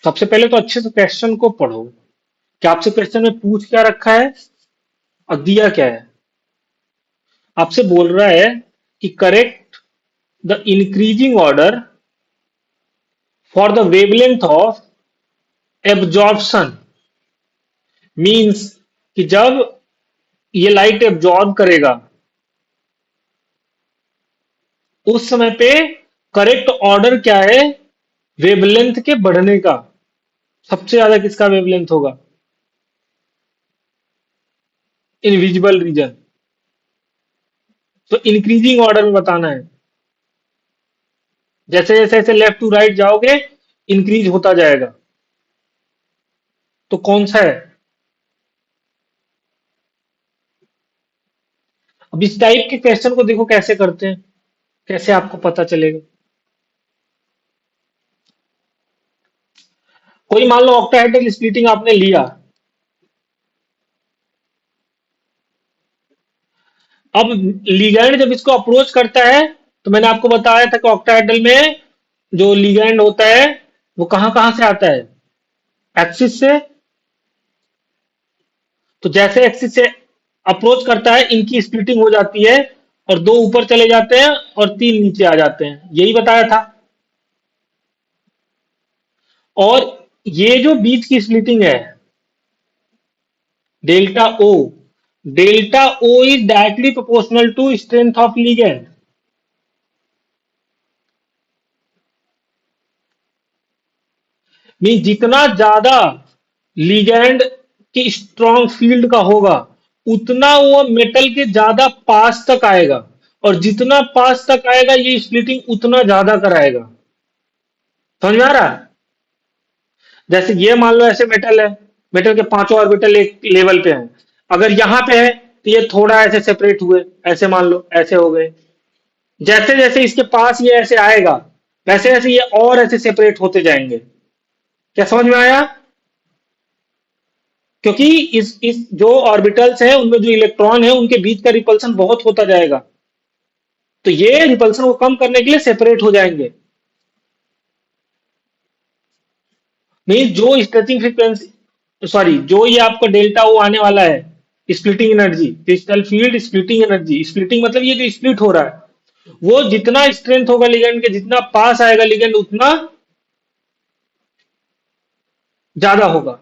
सबसे पहले तो अच्छे से क्वेश्चन को पढ़ो कि आपसे क्वेश्चन में पूछ क्या रखा है और दिया क्या है। आपसे बोल रहा है कि correct the increasing order for the wavelength of absorption. Means कि जब ये लाइट एब्जॉर्ब करेगा उस समय पे करेक्ट ऑर्डर क्या है वेवलेंथ के बढ़ने का। सबसे ज्यादा किसका वेवलेंथ होगा? Invisible region. तो इंक्रीजिंग ऑर्डर में बताना है। जैसे जैसे जैसे लेफ्ट टू राइट जाओगे इंक्रीज होता जाएगा। तो कौन सा है? अब इस टाइप के क्वेश्चन को देखो कैसे करते हैं, कैसे आपको पता चलेगा। कोई मान लो ऑक्टाहेड्रल स्प्लिटिंग आपने लिया। अब लिगैंड जब इसको अप्रोच करता है तो मैंने आपको बताया था कि ऑक्टाहेड्रल में जो लिगैंड होता है वो कहां कहां से आता है? एक्सिस से। तो जैसे एक्सिस से अप्रोच करता है इनकी स्प्लिटिंग हो जाती है और दो ऊपर चले जाते हैं और तीन नीचे आ जाते हैं, यही बताया था। और ये जो बीच की स्प्लिटिंग है delta O, delta O is directly proportional to strength of ligand. Mean जितना ज्यादा लिगैंड की स्ट्रॉन्ग फील्ड का होगा उतना वो मेटल के ज्यादा पास तक आएगा, और जितना पास तक आएगा ये स्प्लिटिंग उतना ज्यादा कराएगा। समझ में आ रहा है? जैसे ये मान लो ऐसे मेटल है, मेटल के पांचों ऑर्बिटल एक लेवल पे हैं। अगर यहां पे है तो ये थोड़ा ऐसे सेपरेट हुए, ऐसे मान लो ऐसे हो गए। जैसे जैसे इसके पास ये ऐसे आएगा वैसे वैसे ये और ऐसे सेपरेट होते जाएंगे। क्या समझ में आया? क्योंकि इस जो ऑर्बिटल्स हैं उनमें जो इलेक्ट्रॉन है उनके बीच का रिपल्सन बहुत होता जाएगा, तो ये रिपल्सन को कम करने के लिए सेपरेट हो जाएंगे। मीन जो स्ट्रेचिंग फ्रीक्वेंसी, सॉरी, जो ये आपका डेल्टा ओ आने वाला है splitting energy, crystal field splitting energy, splitting मतलब ये जो स्प्लिट हो रहा है वो जितना स्ट्रेंथ होगा लिगेंड के, जितना पास आएगा लिगेंड उतना ज्यादा होगा।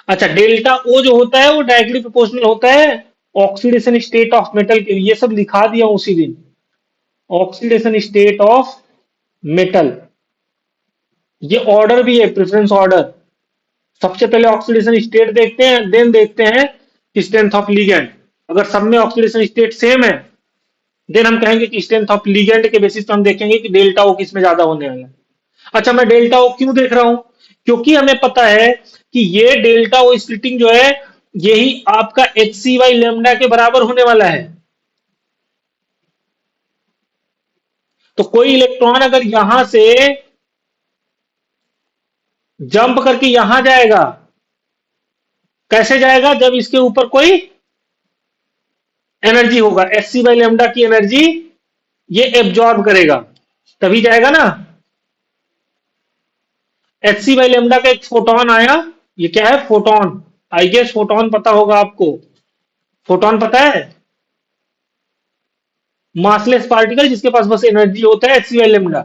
अच्छा, डेल्टा ओ जो होता है वो डायरेक्टली प्रोपोर्शनल होता है ऑक्सीडेशन स्टेट ऑफ मेटल के। ये सब लिखा दिया उसी दिन। ऑक्सीडेशन स्टेट ऑफ मेटल, ये ऑर्डर भी है, प्रेफरेंस ऑर्डर। सबसे पहले ऑक्सीडेशन स्टेट देखते हैं, देन देखते हैं स्ट्रेंथ ऑफ लिगेंड। अगर सब में ऑक्सीडेशन स्टेट सेम है देन हम कहेंगे कि स्ट्रेंथ ऑफ लिगेंड के बेसिस पर हम देखेंगे कि डेल्टा ओ किस में ज्यादा होने वाला है। अच्छा, मैं डेल्टा ओ क्यों देख रहा हूं? क्योंकि हमें पता है कि ये डेल्टा ओ स्प्लिटिंग जो है यही आपका एच सी वाई लेमडा के बराबर होने वाला है। तो कोई इलेक्ट्रॉन अगर यहां से जंप करके यहां जाएगा, कैसे जाएगा? जब इसके ऊपर कोई एनर्जी होगा, एच सी बाई लेमडा की एनर्जी ये एब्जॉर्ब करेगा तभी जाएगा ना। एच सी बाई लेमडा का एक फोटोन आया, ये क्या है? फोटोन। आई गेस फोटोन पता होगा आपको। फोटोन पता है? मासलेस पार्टिकल जिसके पास बस एनर्जी होता है एच सी बाई लेमडा।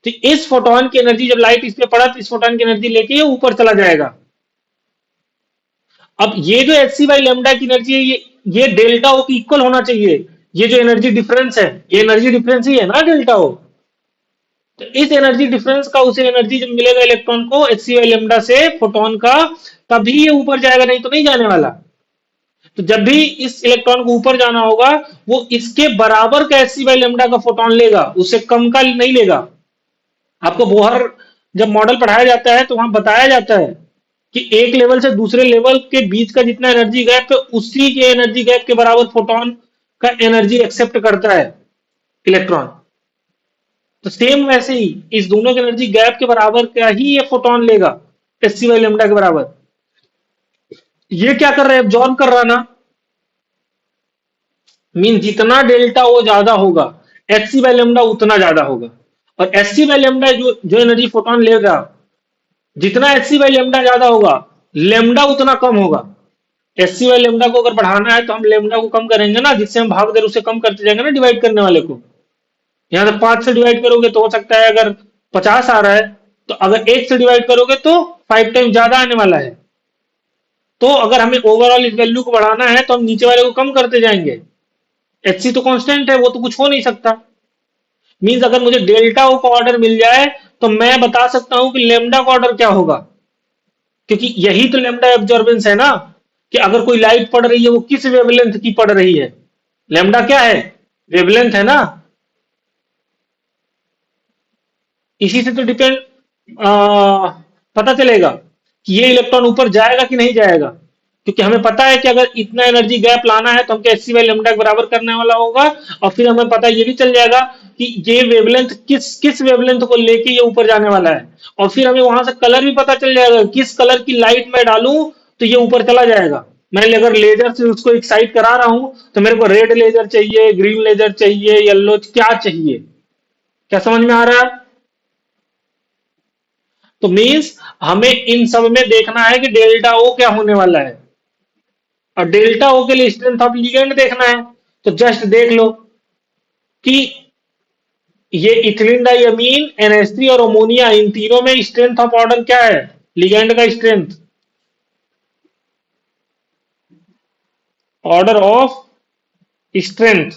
तो इस फोटोन की एनर्जी जब लाइट इस पे पड़ा तो इस फोटोन की एनर्जी लेके ये ऊपर चला जाएगा। अब ये जो एच सी बाई लेमडा की एनर्जी है ये डेल्टा ओ की इक्वल होना चाहिए। ये जो एनर्जी डिफरेंस है ये एनर्जी डिफरेंस ही है ना डेल्टा ओ। तो इस एनर्जी डिफरेंस का उसे एनर्जी जब मिलेगा इलेक्ट्रॉन को एच सी वाई लेमडा से फोटोन का, तभी ये ऊपर जाएगा, नहीं तो नहीं जाने वाला। तो जब भी इस इलेक्ट्रॉन को ऊपर जाना होगा वो इसके बराबर का एच सी वाई लेमडा का फोटोन लेगा, उससे कम का नहीं लेगा। आपको बोहर जब मॉडल पढ़ाया जाता है तो वहां बताया जाता है कि एक लेवल से दूसरे लेवल के बीच का जितना एनर्जी गैप है उसी के एनर्जी गैप के बराबर फोटोन का एनर्जी एक्सेप्ट करता है इलेक्ट्रॉन। तो सेम वैसे ही इस दोनों के एनर्जी गैप के बराबर का ही ये फोटोन लेगा, एच सी वाई लेमडा के बराबर। ये क्या कर रहा है? एब्जॉर्ब कर रहा ना। मीन जितना डेल्टा वो ज्यादा होगा एच सी वाई लेमडा उतना ज्यादा होगा। और एच सी वाई लेमडा जो जो एनर्जी फोटोन लेगा जितना एच सी बाई लेमडा ज्यादा होगा, लेमडा उतना कम होगा। एच सी बाई लेमडा को अगर बढ़ाना है तो हम लेमडा को कम करेंगे ना, जिससे हम भाग दर उसे कम करते जाएंगे ना डिवाइड करने वाले को। यहाँ से 5 से डिवाइड करोगे तो हो सकता है अगर 50 आ रहा है, तो अगर 1 से डिवाइड करोगे तो 5 टाइम ज्यादा आने वाला है। तो अगर हमें ओवरऑल इस वैल्यू को बढ़ाना है तो हम नीचे वाले को कम करते जाएंगे। एच सी तो कांस्टेंट है, वो तो कुछ हो नहीं सकता। मींस अगर मुझे डेल्टा ओ का ऑर्डर मिल जाए तो मैं बता सकता हूं कि लेमडा का ऑर्डर क्या होगा। क्योंकि यही तो लेमडा एब्जॉर्बेंस है ना, कि अगर कोई लाइट पड़ रही है वो किस वेवलेंथ की पड़ रही है। लेमडा क्या है? वेवलेंथ है ना। इसी से तो डिपेंड पता चलेगा कि ये इलेक्ट्रॉन ऊपर जाएगा कि नहीं जाएगा। क्योंकि हमें पता है कि अगर इतना एनर्जी गैप लाना है तो हमको एच सी बाई लेमडा के बराबर करने वाला होगा। और फिर हमें पता ये भी चल जाएगा कि ये वेवलेंथ किस किस वेवलेंथ को लेके ये ऊपर जाने वाला है। और फिर हमें वहां से कलर भी पता चल जाएगा, किस कलर की लाइट मैं डालूं तो ये ऊपर चला जाएगा। मैं अगर लेजर से उसको एक्साइट करा रहा हूं तो मेरे को रेड लेजर चाहिए, ग्रीन लेजर चाहिए, येलो क्या चाहिए। क्या समझ में आ रहा है? तो मीन्स हमें इन सब में देखना है कि डेल्टा ओ क्या होने वाला है। और डेल्टा ओ के लिए स्ट्रेंथ ऑफ लिगेंड देखना है। तो जस्ट देख लो कि ये इथिलीन डाइअमीन, NH3 और अमोनिया, इन तीनों में स्ट्रेंथ ऑफ ऑर्डर क्या है? लिगेंड का स्ट्रेंथ, ऑर्डर ऑफ स्ट्रेंथ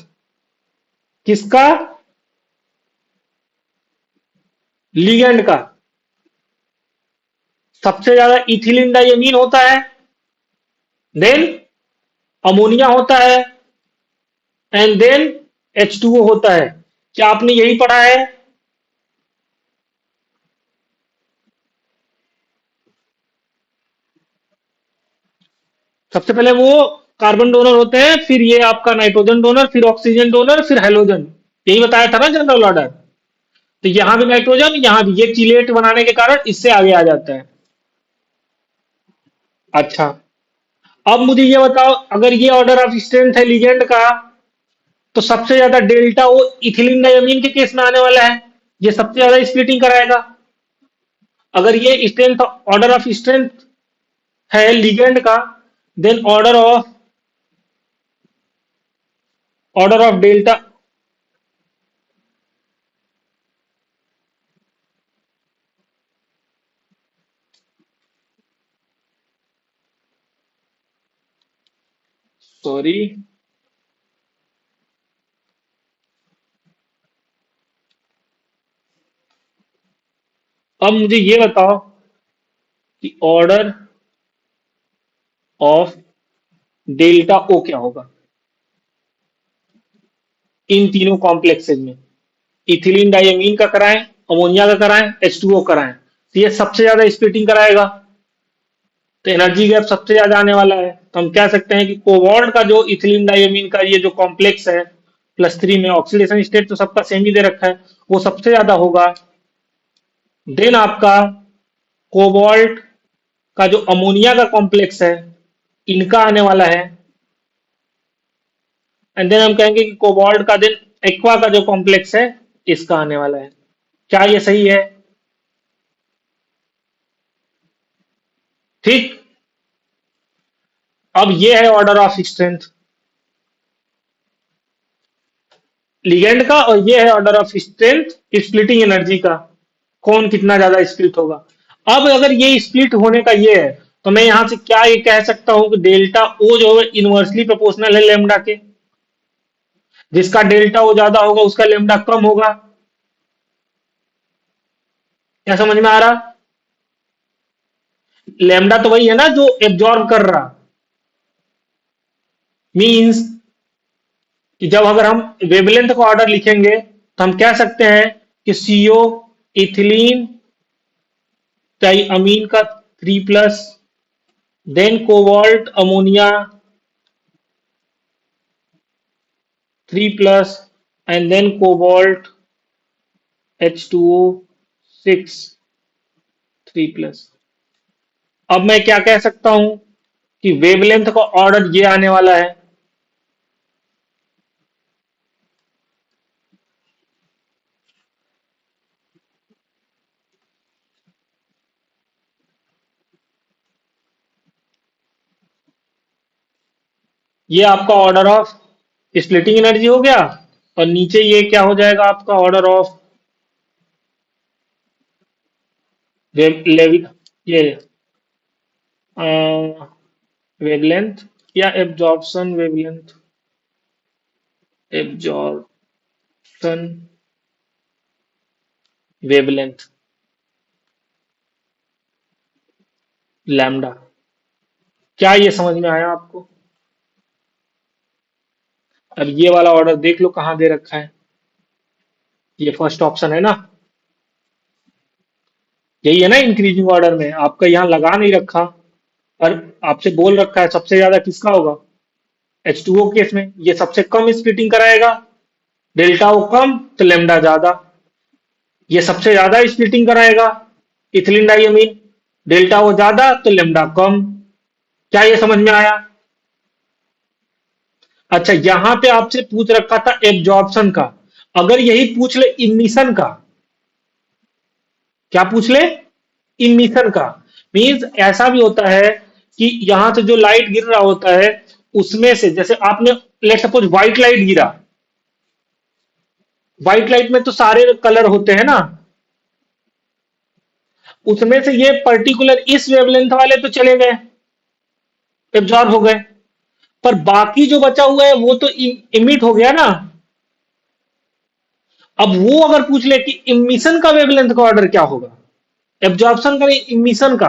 किसका? लिगेंड का। सबसे ज्यादा इथिलीन डाइअमीन होता है, देन अमोनिया होता है, एंड देन H2O होता है। क्या आपने यही पढ़ा है? सबसे पहले वो कार्बन डोनर होते हैं, फिर ये आपका नाइट्रोजन डोनर, फिर ऑक्सीजन डोनर, फिर हेलोजन। यही बताया था ना जनरल ऑर्डर। तो यहां भी नाइट्रोजन, यहां भी ये चिलेट बनाने के कारण इससे आगे आ जाता है। अच्छा, अब मुझे ये बताओ, अगर ये ऑर्डर ऑफ स्ट्रेंथ है लिगेंड का, तो सबसे ज्यादा डेल्टा वो इथिलीन डायमीन के केस में आने वाला है। ये सबसे ज्यादा स्प्लिटिंग कराएगा। अगर ये स्ट्रेंथ, ऑर्डर ऑफ स्ट्रेंथ है लिगेंड का, then order of delta, sorry, अब मुझे ये बताओ कि ऑर्डर ऑफ डेल्टा ओ क्या होगा इन तीनों कॉम्प्लेक्सेज में। इथिलीन डाइअमीन का कराएं, अमोनिया का कराएं, H2O कराएं, तो ये सबसे ज्यादा स्प्लिटिंग कराएगा। तो एनर्जी गैप सबसे ज्यादा आने वाला है। तो हम कह सकते हैं कि कोबाल्ट का जो इथिलीन डाइअमीन का ये जो कॉम्प्लेक्स है, +3 में ऑक्सीडेशन स्टेट तो सबका सेम ही दे रखा है, वो सबसे ज्यादा होगा। देन आपका कोबाल्ट का जो अमोनिया का कॉम्प्लेक्स है, इनका आने वाला है। एंड देन हम कहेंगे कि कोबाल्ट का देन एक्वा का जो कॉम्प्लेक्स है, इसका आने वाला है। क्या ये सही है? ठीक। अब ये है ऑर्डर ऑफ स्ट्रेंथ लिगेंड का, और ये है order of strength splitting energy का। कौन कितना ज्यादा स्प्लिट होगा। अब अगर ये स्प्लिट होने का ये है, तो मैं यहां से क्या ये कह सकता हूं कि डेल्टा ओ जो है इनवर्सली प्रोपोर्शनल है लेमडा के। जिसका डेल्टा ओ ज्यादा होगा उसका लेमडा कम होगा। क्या समझ में आ रहा? लेमडा तो वही है ना जो एब्जॉर्ब कर रहा। मींस कि जब अगर हम वेवलेंथ का ऑर्डर लिखेंगे तो हम कह सकते हैं कि सीओ इथिलीन टाई अमीन का 3+, देन cobalt ammonia 3+, and then cobalt H2O 6 3+। अब मैं क्या कह सकता हूं कि वेवलेंथ का ऑर्डर ये आने वाला है। ये आपका ऑर्डर ऑफ स्प्लिटिंग एनर्जी हो गया, और नीचे ये क्या हो जाएगा आपका ऑर्डर ऑफ वेव, ये वेवलेंथ या absorption wavelength, absorption wavelength lambda. क्या ये समझ में आया आपको? अब ये वाला ऑर्डर देख लो कहाँ दे रखा है, ये फर्स्ट ऑप्शन है ना, यही है ना इंक्रीजिंग ऑर्डर में, आपका यहाँ लगा नहीं रखा, पर आपसे बोल रखा है सबसे ज्यादा किसका होगा, H2O केस में ये सबसे कम स्प्लिटिंग कराएगा, डेल्टा ओ कम तो लेमडा ज्यादा, ये सबसे ज्यादा स्प्लिटिंग कराएगा इथिलीन डाइअमीन, डेल्टा ओ ज्यादा तो लेमडा कम। क्या ये समझ में आया? अच्छा, यहां पे आपसे पूछ रखा था एब्जॉर्प्शन का, अगर यही पूछ ले इमिशन का, क्या पूछ ले, इमिशन का, मींस ऐसा भी होता है कि यहां से जो लाइट गिर रहा होता है उसमें से, जैसे आपने लेट सपोज व्हाइट लाइट गिरा, व्हाइट लाइट में तो सारे कलर होते हैं ना, उसमें से ये पर्टिकुलर इस वेवलेंथ वाले तो चले गए, एब्जॉर्ब हो गए, पर बाकी जो बचा हुआ है वो तो इमिट हो गया ना। अब वो अगर पूछ ले कि इमिशन का वेवलेंथ का ऑर्डर क्या होगा, एब्जॉर्प्शन का नहीं इमिशन का,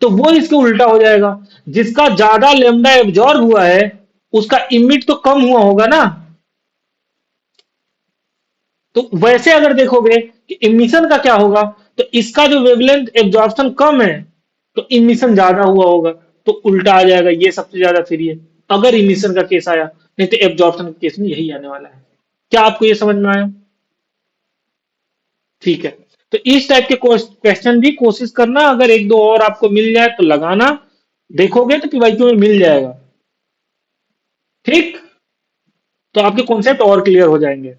तो वो इसके उल्टा हो जाएगा, जिसका ज्यादा लेमडा एब्जॉर्ब हुआ है उसका इमिट तो कम हुआ होगा ना। तो वैसे अगर देखोगे कि इमिशन का क्या होगा, तो इसका जो वेवलेंथ एब्जॉर्प्शन कम है तो इमिशन ज्यादा हुआ होगा, तो उल्टा आ जाएगा, ये सबसे ज्यादा फिर ये, अगर इमिशन का केस आया, नहीं तो एब्जॉर्प्शन के केस में यही आने वाला है। क्या आपको ये समझ में आया? ठीक है, तो इस टाइप के क्वेश्चन भी कोशिश करना, अगर एक दो और आपको मिल जाए तो लगाना, देखोगे तो पीवाईक्यू में मिल जाएगा। ठीक, तो आपके कॉन्सेप्ट और क्लियर हो जाएंगे।